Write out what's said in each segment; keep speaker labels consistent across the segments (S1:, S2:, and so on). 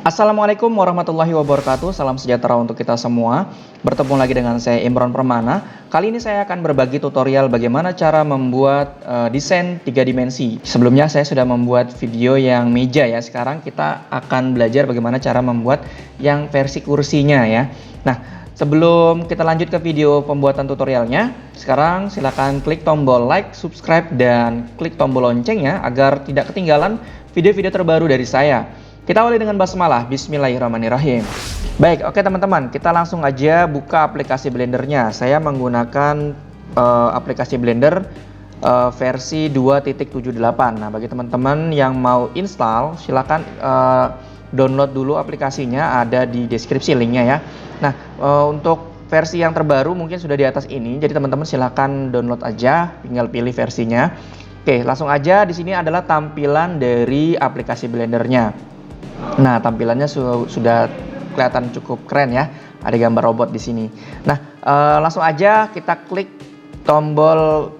S1: Assalamualaikum warahmatullahi wabarakatuh. Salam sejahtera untuk kita semua. Bertemu lagi dengan saya Imron Permana. Kali ini saya akan berbagi tutorial bagaimana cara membuat desain 3 dimensi. Sebelumnya saya sudah membuat video yang meja ya. Sekarang kita akan belajar bagaimana cara membuat yang versi kursinya ya. Nah, sebelum kita lanjut ke video pembuatan tutorialnya, sekarang silakan klik tombol like, subscribe, dan klik tombol loncengnya agar tidak ketinggalan video-video terbaru dari saya. Kita awali dengan basmalah. Bismillahirrahmanirrahim. Baik, oke teman-teman, kita langsung aja buka aplikasi Blendernya. Saya menggunakan aplikasi Blender versi 2.78. Nah, bagi teman-teman yang mau install, silakan download dulu aplikasinya, ada di deskripsi linknya ya. Nah, untuk versi yang terbaru mungkin sudah di atas ini, jadi teman-teman silakan download aja, tinggal pilih versinya. Oke, langsung aja. Di sini adalah tampilan dari aplikasi Blendernya. Nah, tampilannya sudah kelihatan cukup keren ya. Ada gambar robot di sini. Nah, langsung aja kita klik tombol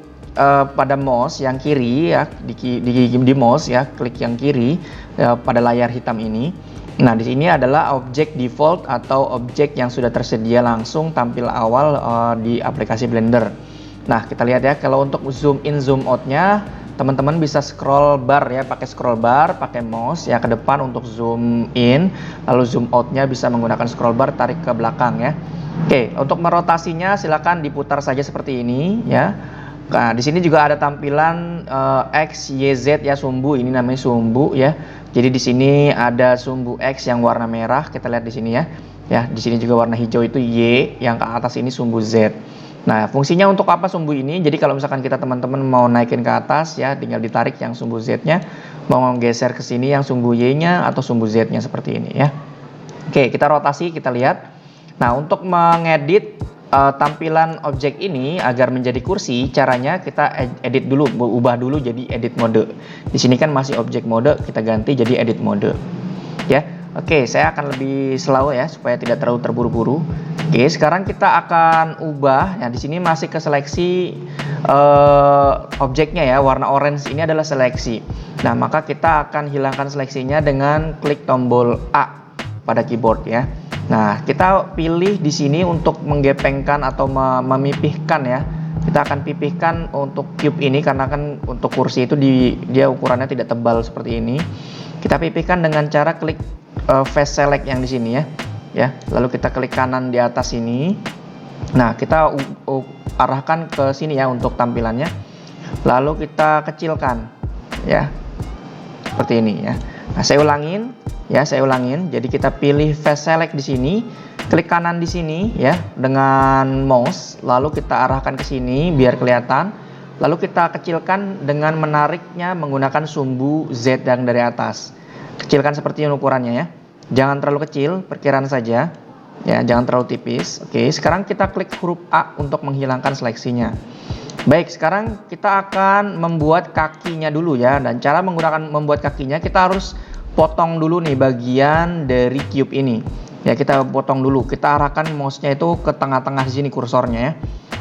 S1: pada mouse yang kiri ya, di mouse ya, klik yang kiri pada layar hitam ini. Nah, di sini adalah objek default atau objek yang sudah tersedia langsung tampil awal di aplikasi Blender. Nah, kita lihat ya, kalau untuk zoom in zoom out-nya teman-teman bisa scroll bar ya, pakai scroll bar, pakai mouse ya ke depan untuk zoom in, lalu zoom out-nya bisa menggunakan scroll bar, tarik ke belakang ya. Oke, untuk merotasinya silakan diputar saja seperti ini ya. Nah, di sini juga ada tampilan X, Y, Z ya, sumbu. Ini namanya sumbu ya. Jadi di sini ada sumbu X yang warna merah, kita lihat di sini ya. Ya, di sini juga warna hijau itu Y, yang ke atas ini sumbu Z. Nah, fungsinya untuk apa sumbu ini? Jadi kalau misalkan kita teman-teman mau naikin ke atas ya, tinggal ditarik yang sumbu Z-nya, mau geser ke sini yang sumbu Y-nya atau sumbu Z-nya seperti ini ya. Oke, kita rotasi, kita lihat. Nah, untuk mengedit tampilan objek ini agar menjadi kursi, caranya kita edit dulu, ubah dulu jadi edit mode. Di sini kan masih objek mode, kita ganti jadi edit mode. Ya. Oke, saya akan lebih slow ya supaya tidak terlalu terburu-buru. Oke, sekarang kita akan ubah. Ya, di sini masih ke seleksi objeknya ya, warna orange ini adalah seleksi. Nah, maka kita akan hilangkan seleksinya dengan klik tombol A pada keyboard ya. Nah, kita pilih di sini untuk menggepengkan atau memipihkan ya. Kita akan pipihkan untuk cube ini karena kan untuk kursi itu dia ukurannya tidak tebal seperti ini. Kita pipihkan dengan cara klik face select yang di sini ya. Ya, lalu kita klik kanan di atas ini. Nah, kita arahkan ke sini ya untuk tampilannya. Lalu kita kecilkan ya. Seperti ini ya. Nah, saya ulangin ya, saya ulangin. Jadi kita pilih face select di sini, klik kanan di sini ya dengan mouse, lalu kita arahkan ke sini biar kelihatan. Lalu kita kecilkan dengan menariknya menggunakan sumbu Z yang dari atas. Kecilkan seperti ini ukurannya ya. Jangan terlalu kecil, perkiraan saja. Ya, jangan terlalu tipis. Oke, sekarang kita klik huruf A untuk menghilangkan seleksinya. Baik, sekarang kita akan membuat kakinya dulu ya. Dan cara membuat kakinya, kita harus potong dulu nih bagian dari cube ini. Ya, kita potong dulu. Kita arahkan mouse-nya itu ke tengah-tengah sini kursornya ya.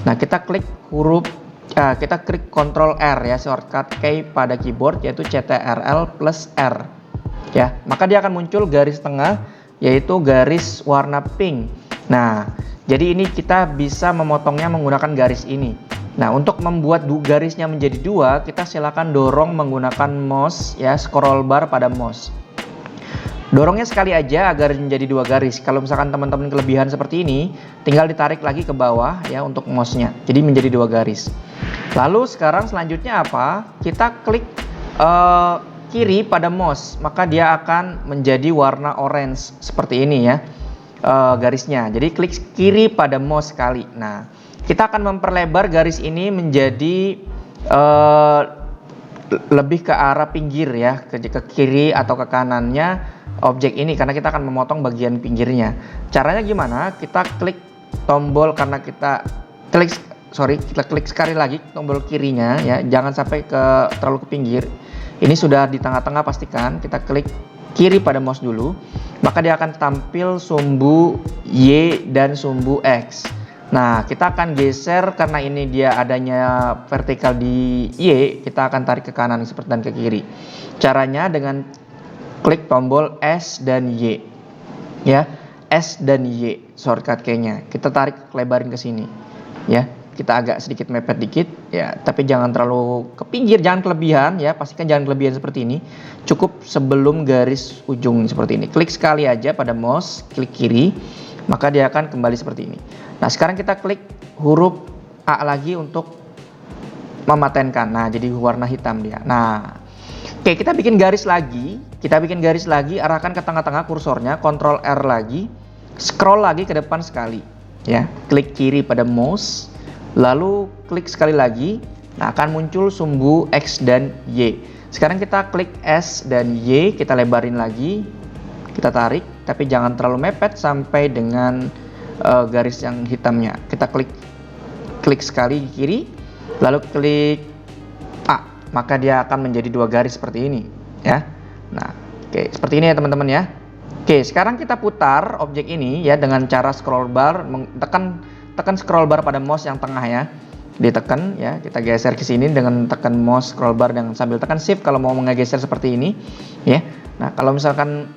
S1: Nah, kita klik kita klik Ctrl R ya, shortcut key pada keyboard yaitu Ctrl plus R. Ya, maka dia akan muncul garis tengah yaitu garis warna pink. Nah, jadi ini kita bisa memotongnya menggunakan garis ini. Nah, untuk membuat garisnya menjadi dua, kita silakan dorong menggunakan mouse ya, scroll bar pada mouse. Dorongnya sekali aja agar menjadi dua garis. Kalau misalkan teman-teman kelebihan seperti ini, tinggal ditarik lagi ke bawah ya untuk mouse-nya. Jadi menjadi dua garis. Lalu sekarang selanjutnya apa? Kita klik kiri pada mouse, maka dia akan menjadi warna orange seperti ini ya garisnya. Jadi klik kiri pada mouse sekali. Nah, kita akan memperlebar garis ini menjadi lebih ke arah pinggir ya, ke kiri atau ke kanannya objek ini karena kita akan memotong bagian pinggirnya. Caranya gimana? Kita klik tombol karena kita klik sekali lagi tombol kirinya ya, jangan sampai terlalu ke pinggir. Ini sudah di tengah-tengah, pastikan kita klik kiri pada mouse dulu, maka dia akan tampil sumbu Y dan sumbu X. Nah, kita akan geser karena ini dia adanya vertikal di Y, kita akan tarik ke kanan seperti dan ke kiri. Caranya dengan klik tombol S dan Y. Ya, S dan Y shortcut key-nya. Kita tarik lebarin ke sini. Ya, kita agak sedikit mepet dikit ya, tapi jangan terlalu ke pinggir, jangan kelebihan ya, pastikan jangan kelebihan seperti ini. Cukup sebelum garis ujung seperti ini. Klik sekali aja pada mouse, klik kiri, maka dia akan kembali seperti ini. Nah, sekarang kita klik huruf A lagi untuk mematenkan. Nah, jadi warna hitam dia. Nah, oke, kita bikin garis lagi. Arahkan ke tengah-tengah kursornya, Ctrl R lagi, scroll lagi ke depan sekali. Ya, klik kiri pada mouse, lalu klik sekali lagi. Nah, akan muncul sumbu X dan Y. Sekarang kita klik S dan Y, kita lebarin lagi, kita tarik, tapi jangan terlalu mepet sampai dengan garis yang hitamnya. Kita klik sekali kiri, lalu klik A, maka dia akan menjadi dua garis seperti ini ya. Nah, oke, seperti ini ya teman-teman ya. Oke, sekarang kita putar objek ini ya dengan cara scroll bar, tekan scroll bar pada mouse yang tengah ya. Ditekan ya, kita geser ke sini dengan tekan mouse scroll bar dan sambil tekan shift kalau mau menggeser seperti ini ya. Nah, kalau misalkan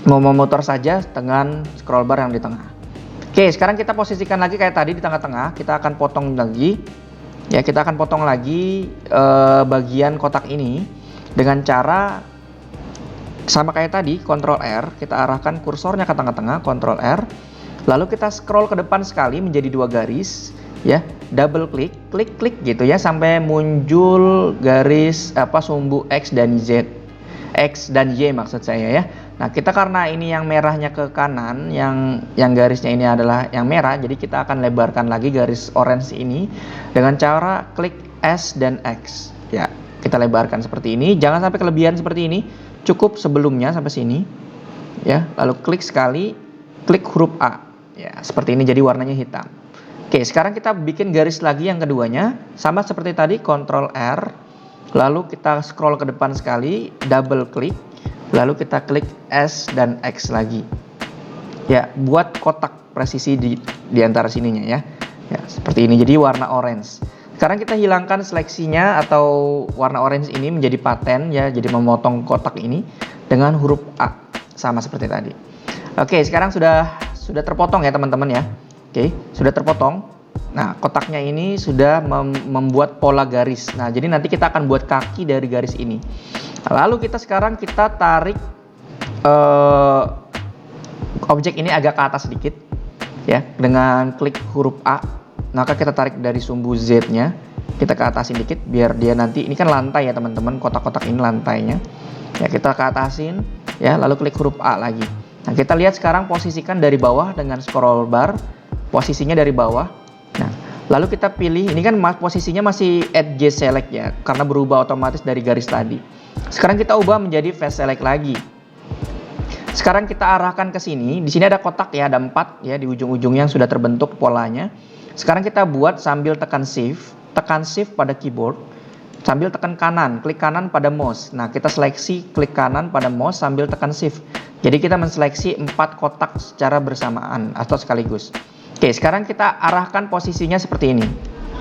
S1: mau memutar saja dengan scroll bar yang di tengah. Oke, sekarang kita posisikan lagi kayak tadi di tengah-tengah. Kita akan potong lagi. Ya, kita akan potong lagi bagian kotak ini dengan cara sama kayak tadi, Ctrl R, kita arahkan kursornya ke tengah-tengah, Ctrl R, lalu kita scroll ke depan sekali menjadi dua garis, ya, double klik, klik gitu ya, sampai muncul garis sumbu X dan Y maksud saya ya. Nah, kita karena ini yang merahnya ke kanan, yang garisnya ini adalah yang merah, jadi kita akan lebarkan lagi garis orange ini dengan cara klik S dan X. Ya, kita lebarkan seperti ini, jangan sampai kelebihan seperti ini. Cukup sebelumnya sampai sini. Ya, lalu klik sekali, klik huruf A. Ya, seperti ini jadi warnanya hitam. Oke, sekarang kita bikin garis lagi yang keduanya, sama seperti tadi, Ctrl R. Lalu kita scroll ke depan sekali, double klik, lalu kita klik S dan X lagi. Ya, buat kotak presisi di antara sininya ya. Ya, seperti ini jadi warna orange. Sekarang kita hilangkan seleksinya atau warna orange ini menjadi paten ya, jadi memotong kotak ini dengan huruf A sama seperti tadi. Oke, sekarang sudah terpotong ya teman-teman ya. Oke, sudah terpotong. Nah, kotaknya ini sudah membuat pola garis. Nah, jadi nanti kita akan buat kaki dari garis ini. Lalu kita tarik objek ini agak ke atas sedikit ya, dengan klik huruf A. Maka kita tarik dari sumbu Z-nya, kita ke atasin dikit biar dia nanti, ini kan lantai ya teman-teman, kotak-kotak ini lantainya. Ya, kita ke atasin ya, lalu klik huruf A lagi. Nah, kita lihat sekarang posisikan dari bawah dengan scroll bar, posisinya dari bawah. Nah, lalu kita pilih, ini kan posisinya masih edge select ya, karena berubah otomatis dari garis tadi. Sekarang kita ubah menjadi face select lagi. Sekarang kita arahkan ke sini. Di sini ada kotak ya, ada 4 ya di ujung-ujungnya yang sudah terbentuk polanya. Sekarang kita buat sambil tekan shift pada keyboard, sambil tekan kanan, klik kanan pada mouse. Nah, kita seleksi klik kanan pada mouse sambil tekan shift. Jadi kita menseleksi 4 kotak secara bersamaan atau sekaligus. Oke, sekarang kita arahkan posisinya seperti ini.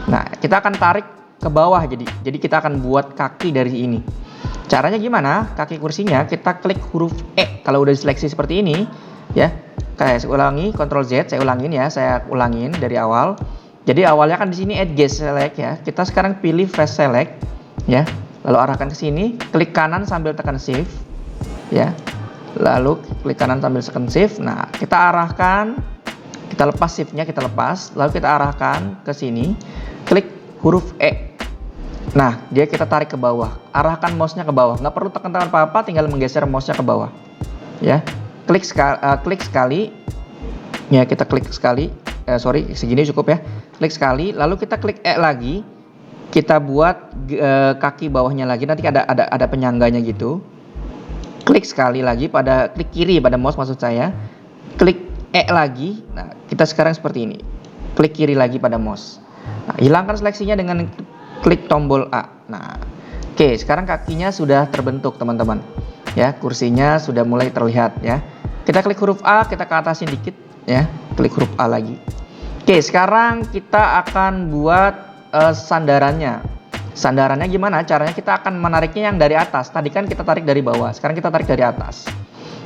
S1: Nah, kita akan tarik ke bawah jadi kita akan buat kaki dari ini. Caranya gimana? Kaki kursinya kita klik huruf E. Kalau udah diseleksi seperti ini, ya. Kayak saya ulangi, Ctrl Z, saya ulangin dari awal. Jadi awalnya kan di sini edge select ya. Kita sekarang pilih face select, ya. Lalu arahkan ke sini, klik kanan sambil tekan shift, ya. Lalu klik kanan sambil tekan shift. Nah, kita arahkan, kita lepas shiftnya, lalu kita arahkan ke sini, klik huruf E. Nah, dia kita tarik ke bawah, arahkan mouse-nya ke bawah. Nggak perlu tekan apa-apa, tinggal menggeser mouse-nya ke bawah, ya. Klik sekali, ya kita klik sekali, segini cukup ya. Klik sekali, lalu kita klik E lagi, kita buat kaki bawahnya lagi, nanti ada penyangganya gitu. Klik sekali lagi klik kiri pada mouse maksud saya, klik E lagi. Nah, kita sekarang seperti ini, klik kiri lagi pada mouse. Nah, hilangkan seleksinya dengan klik tombol A. Nah, oke, sekarang kakinya sudah terbentuk teman-teman. Ya, kursinya sudah mulai terlihat ya. Kita klik huruf A, kita ke atasin dikit ya, klik huruf A lagi. Oke, sekarang kita akan buat sandarannya. Sandarannya gimana? Caranya kita akan menariknya yang dari atas. Tadi kan kita tarik dari bawah, sekarang kita tarik dari atas.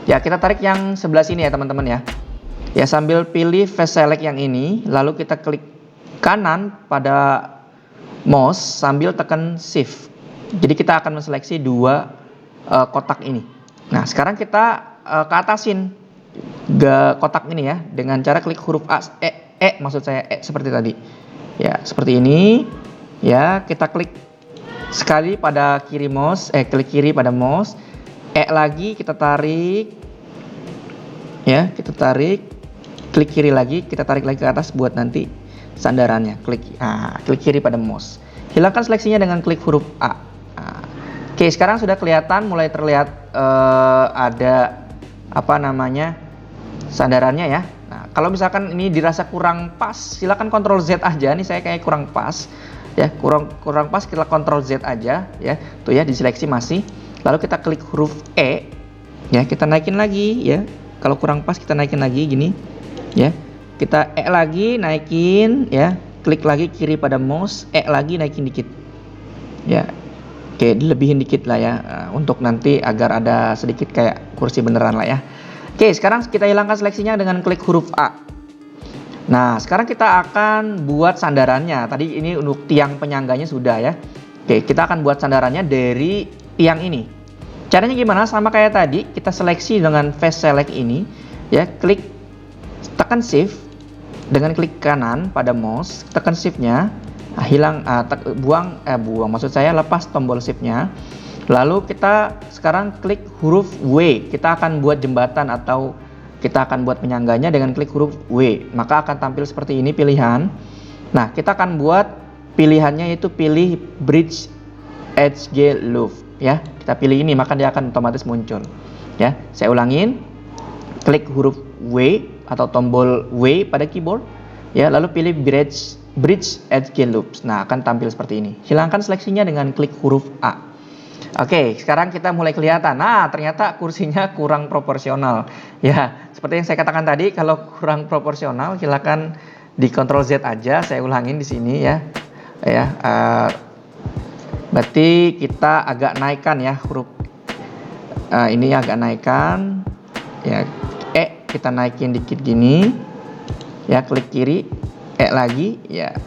S1: Ya, kita tarik yang sebelah sini ya teman-teman ya. Ya, sambil pilih face select yang ini, lalu kita klik kanan pada mouse sambil tekan shift. Jadi kita akan menseleksi dua kotak ini. Nah, sekarang kita ke atasin kotak ini ya dengan cara klik huruf A, maksud saya seperti tadi. Ya, seperti ini. Ya, kita klik sekali pada kiri mouse, klik kiri pada mouse, lagi kita tarik. Ya, kita tarik, klik kiri lagi, kita tarik lagi ke atas buat nanti sandarannya. Klik kiri pada mouse. Hilangkan seleksinya dengan klik huruf A. Oke, sekarang sudah kelihatan, mulai terlihat ada sandarannya ya. Nah, kalau misalkan ini dirasa kurang pas, silakan Ctrl Z aja. Nih saya kayak kurang pas ya, kurang pas, kita Ctrl Z aja ya. Tuh ya, diseleksi masih. Lalu kita klik huruf E ya, kita naikin lagi ya. Kalau kurang pas kita naikin lagi gini ya. Kita lagi naikin ya, klik lagi kiri pada mouse, lagi naikin dikit. Ya. Oke, dilebihin dikit lah ya, untuk nanti agar ada sedikit kayak kursi beneran lah ya. Oke, sekarang kita hilangkan seleksinya dengan klik huruf A. Nah, sekarang kita akan buat sandarannya. Tadi ini untuk tiang penyangganya sudah ya. Oke, kita akan buat sandarannya dari tiang ini. Caranya gimana? Sama kayak tadi, kita seleksi dengan face select ini ya, klik tekan shift dengan klik kanan pada mouse, tekan shiftnya. Buang maksud saya lepas tombol shiftnya. Lalu kita sekarang klik huruf W. Kita akan buat jembatan atau kita akan buat penyangganya dengan klik huruf W. Maka akan tampil seperti ini pilihan. Nah, kita akan buat pilihannya itu pilih bridge edge loop ya. Kita pilih ini maka dia akan otomatis muncul. Ya, saya ulangin. Klik huruf W atau tombol W pada keyboard. Ya, lalu pilih bridge edge loops. Nah, akan tampil seperti ini. Hilangkan seleksinya dengan klik huruf A. Oke, sekarang kita mulai kelihatan. Nah, ternyata kursinya kurang proporsional. Ya, seperti yang saya katakan tadi, kalau kurang proporsional, silakan di Ctrl Z aja. Saya ulangin di sini ya. Ya, berarti kita agak naikkan ya huruf ini agak naikkan. Ya, kita naikin dikit gini. Ya, klik kiri. Lagi ya.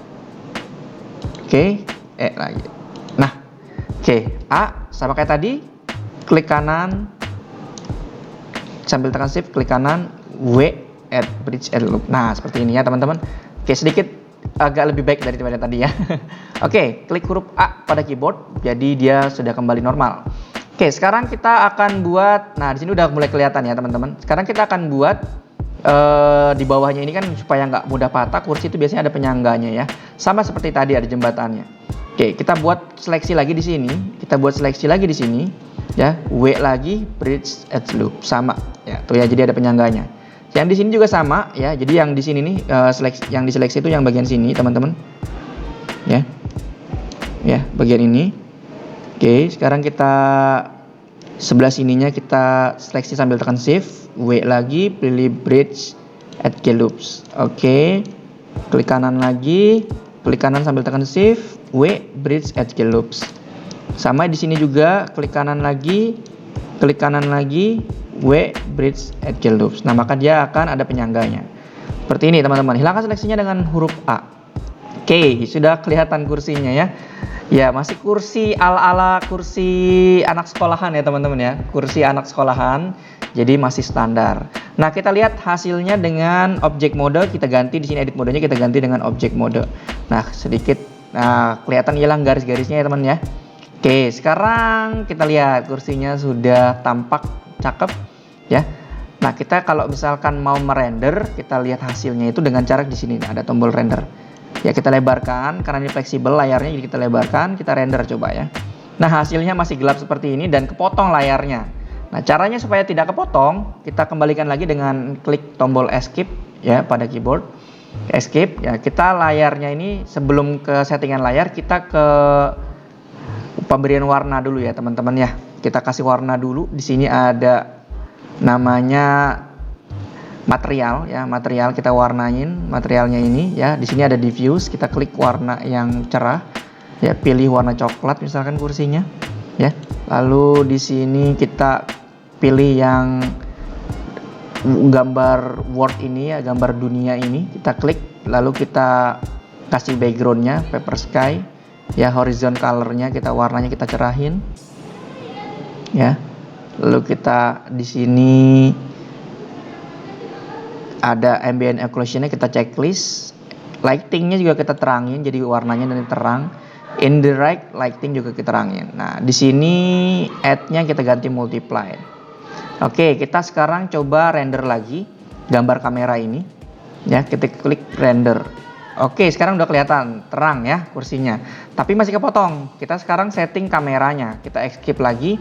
S1: Oke, lagi. Nah, oke, A sama kayak tadi, klik kanan sambil tekan shift, klik kanan, W add bridge add loop. Nah, seperti ini ya teman-teman. Oke, sedikit agak lebih baik daripada tadi ya. Oke, klik huruf A pada keyboard, jadi dia sudah kembali normal. Oke, sekarang kita akan buat, nah di sini udah mulai kelihatan ya teman-teman. Sekarang kita akan buat di bawahnya ini kan supaya nggak mudah patah, kursi itu biasanya ada penyangganya ya, sama seperti tadi ada jembatannya. Oke, kita buat seleksi lagi di sini, ya, W lagi bridge edge loop sama ya, tuh ya, jadi ada penyangganya. Yang di sini juga sama ya, jadi yang di sini nih yang diseleksi itu yang bagian sini teman-teman ya, bagian ini. Oke, sekarang kita sebelah sininya kita seleksi sambil tekan shift, W lagi, pilih bridge edge loops. Oke, klik kanan lagi, klik kanan sambil tekan shift, W bridge edge loops. Sama di sini juga, klik kanan lagi, W bridge edge loops. Nah, maka dia akan ada penyangganya. Seperti ini teman-teman. Hilangkan seleksinya dengan huruf A. Oke, sudah kelihatan kursinya ya. Ya, masih kursi ala-ala kursi anak sekolahan ya teman-teman ya. Kursi anak sekolahan, jadi masih standar. Nah, kita lihat hasilnya dengan object mode. Kita ganti di sini, edit modenya kita ganti dengan object mode. Nah, sedikit kelihatan hilang garis-garisnya ya teman ya. Oke, sekarang kita lihat kursinya sudah tampak cakep ya. Nah, kita kalau misalkan mau merender, kita lihat hasilnya itu dengan cara di sini ada tombol render. Ya, kita lebarkan karena ini fleksibel layarnya, jadi kita lebarkan, kita render coba ya. Nah, hasilnya masih gelap seperti ini dan kepotong layarnya. Nah, caranya supaya tidak kepotong, kita kembalikan lagi dengan klik tombol escape ya pada keyboard. Escape ya, kita layarnya ini sebelum ke settingan layar, kita ke pemberian warna dulu ya teman-teman ya. Kita kasih warna dulu. Di sini ada namanya material ya, material kita warnain materialnya ini ya. Di sini ada diffuse, kita klik warna yang cerah ya, pilih warna coklat misalkan kursinya ya. Lalu di sini kita pilih yang gambar world ini ya, gambar dunia ini, kita klik, lalu kita kasih backgroundnya paper sky ya, horizon colornya warnanya kita cerahin ya. Lalu kita di sini ada ambient occlusionnya kita checklist, lightingnya juga kita terangin jadi warnanya nanti terang, indirect lighting juga kita terangin. Nah di sini add-nya kita ganti multiply. Oke, kita sekarang coba render lagi gambar kamera ini ya, kita klik render. Oke, sekarang udah kelihatan terang ya kursinya, tapi masih kepotong. Kita sekarang setting kameranya, kita escape lagi.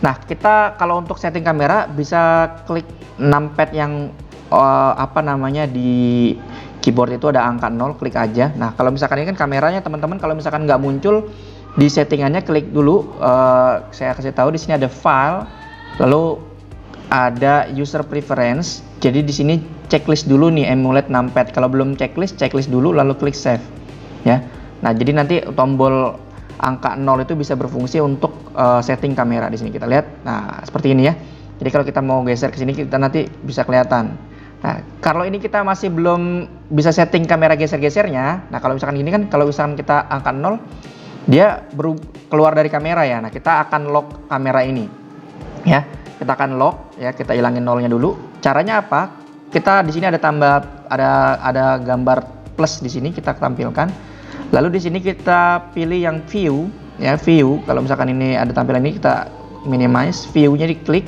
S1: Nah kita kalau untuk setting kamera bisa klik numpad yang di keyboard itu ada angka 0, klik aja. Nah kalau misalkan ini kan kameranya teman-teman, kalau misalkan nggak muncul di settingannya, klik dulu. Saya kasih tahu di sini ada file, lalu ada user preference. Jadi di sini checklist dulu nih emulate numpad. Kalau belum checklist dulu lalu klik save ya. Nah jadi nanti tombol angka 0 itu bisa berfungsi untuk setting kamera. Di sini kita lihat. Nah seperti ini ya. Jadi kalau kita mau geser ke sini kita nanti bisa kelihatan. Nah kalau ini kita masih belum bisa setting kamera geser-gesernya. Nah kalau misalkan ini kan, kalau misalkan kita angka 0 dia keluar dari kamera ya. Nah kita akan lock kamera ini ya. Kita akan lock ya, kita hilangin nolnya dulu. Caranya apa? Kita di sini ada ada gambar plus di sini kita tampilkan. Lalu di sini kita pilih yang view ya, view. Kalau misalkan ini ada tampilan ini kita minimize, view-nya diklik,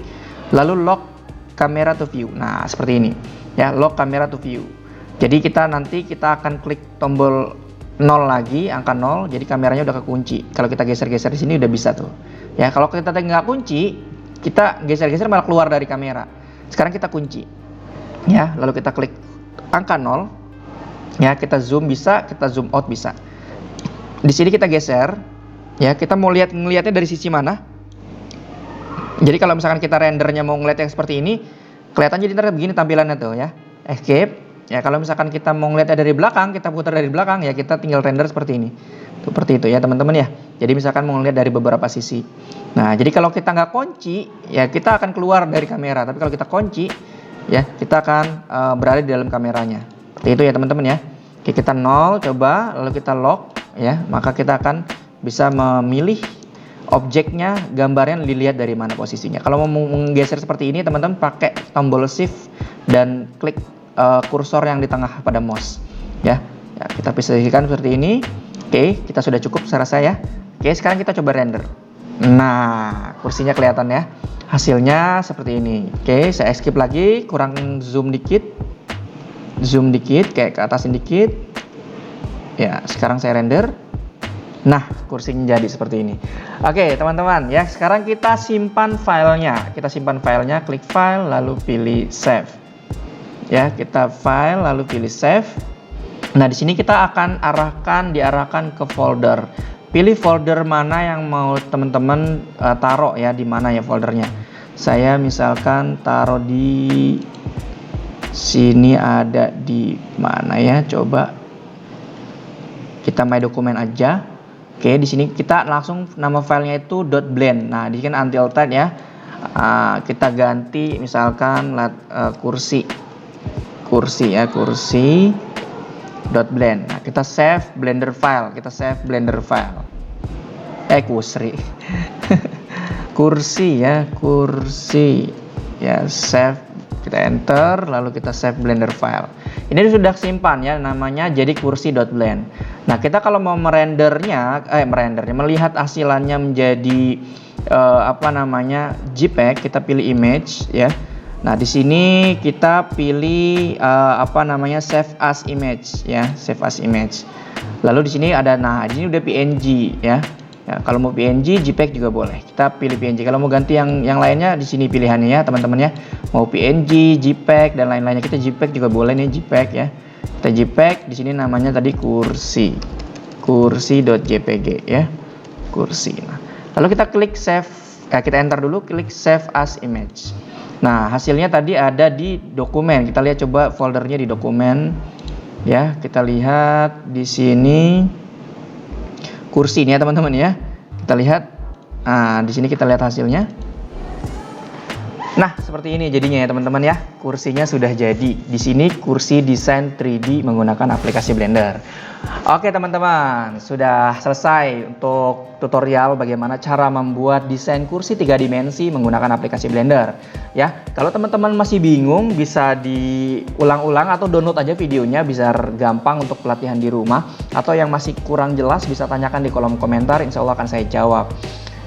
S1: lalu lock camera to view. Nah, seperti ini. Ya, lock camera to view. Jadi nanti kita akan klik tombol 0 lagi, angka 0. Jadi kameranya udah kekunci. Kalau kita geser-geser di sini udah bisa tuh. Ya, kalau kita nggak kunci, kita geser-geser malah keluar dari kamera. Sekarang kita kunci ya, lalu kita klik angka 0 ya, kita zoom bisa, kita zoom out bisa. Di sini kita geser ya, kita mau ngelihatnya dari sisi mana. Jadi kalau misalkan kita rendernya mau ngeliat yang seperti ini, kelihatan jadi ntar begini tampilannya tuh ya. Escape ya. Kalau misalkan kita mau ngeliatnya dari belakang, kita putar dari belakang ya, kita tinggal render seperti ini. Seperti itu ya teman-teman ya. Jadi misalkan mau ngeliat dari beberapa sisi. Nah jadi kalau kita nggak kunci ya, kita akan keluar dari kamera. Tapi kalau kita kunci ya, kita akan berada di dalam kameranya. Seperti itu ya teman-teman ya. Oke, kita 0 coba, lalu kita lock ya, maka kita akan bisa memilih objeknya, gambarnya dilihat dari mana posisinya. Kalau mau menggeser seperti ini teman-teman, pakai tombol shift dan klik kursor yang di tengah pada mouse ya. Ya kita posisikan seperti ini. Oke, kita sudah cukup saya rasa ya. Oke, sekarang kita coba render. Nah, kursinya kelihatan ya. Hasilnya seperti ini. Oke, saya escape lagi, kurang zoom dikit. Zoom dikit, kayak ke atasin dikit. Ya, sekarang saya render. Nah, kursinya jadi seperti ini. Oke, teman-teman ya, sekarang kita simpan filenya. Kita simpan filenya, klik file lalu pilih save. Ya, kita file lalu pilih save. Nah, di sini kita akan diarahkan ke folder. Pilih folder mana yang mau teman-teman taruh ya, di mana ya foldernya. Saya misalkan taruh di sini, ada di mana ya? Coba kita my dokumen aja. Oke, di sini kita langsung nama filenya itu .blend. Nah, di sini kan untilted ya. Kita ganti misalkan kursi ya, kursi .blend. Nah, kita save blender file, kursi ya, save, kita enter, lalu kita save blender file. Ini sudah simpan ya, namanya jadi kursi.blend. Nah, kita kalau mau merendernya, melihat hasilannya menjadi JPEG, kita pilih image ya. Nah, di sini kita pilih save as image ya, save as image. Lalu di sini ada, nah ini udah PNG ya. Ya, kalau mau PNG, JPEG juga boleh. Kita pilih PNG. Kalau mau ganti yang lainnya di sini pilihannya ya, teman-teman ya. Mau PNG, JPEG dan lain-lainnya. Kita JPEG juga boleh nih, JPEG ya. Kita JPEG, di sini namanya tadi kursi.jpg ya. Kursi. Nah, lalu kita klik save. Kita enter dulu, klik save as image. Nah, hasilnya tadi ada di dokumen. Kita lihat coba foldernya di dokumen. Ya, kita lihat di sini kursi ini ya, teman-teman ya. Kita lihat. Nah, di sini kita lihat hasilnya. Nah, seperti ini jadinya ya teman-teman ya. Kursinya sudah jadi. Di sini kursi desain 3D menggunakan aplikasi Blender. Oke teman-teman, sudah selesai untuk tutorial bagaimana cara membuat desain kursi 3 dimensi menggunakan aplikasi Blender. Ya, kalau teman-teman masih bingung bisa diulang-ulang atau download aja videonya biar gampang untuk pelatihan di rumah. Atau yang masih kurang jelas bisa tanyakan di kolom komentar, insya Allah akan saya jawab.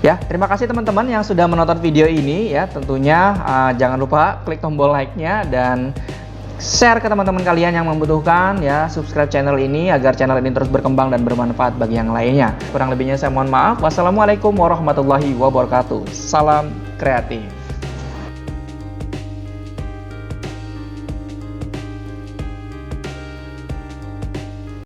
S1: Ya, terima kasih teman-teman yang sudah menonton video ini ya. Tentunya jangan lupa klik tombol like-nya dan share ke teman-teman kalian yang membutuhkan ya. Subscribe channel ini agar channel ini terus berkembang dan bermanfaat bagi yang lainnya. Kurang lebihnya saya mohon maaf. Wassalamualaikum warahmatullahi wabarakatuh. Salam kreatif.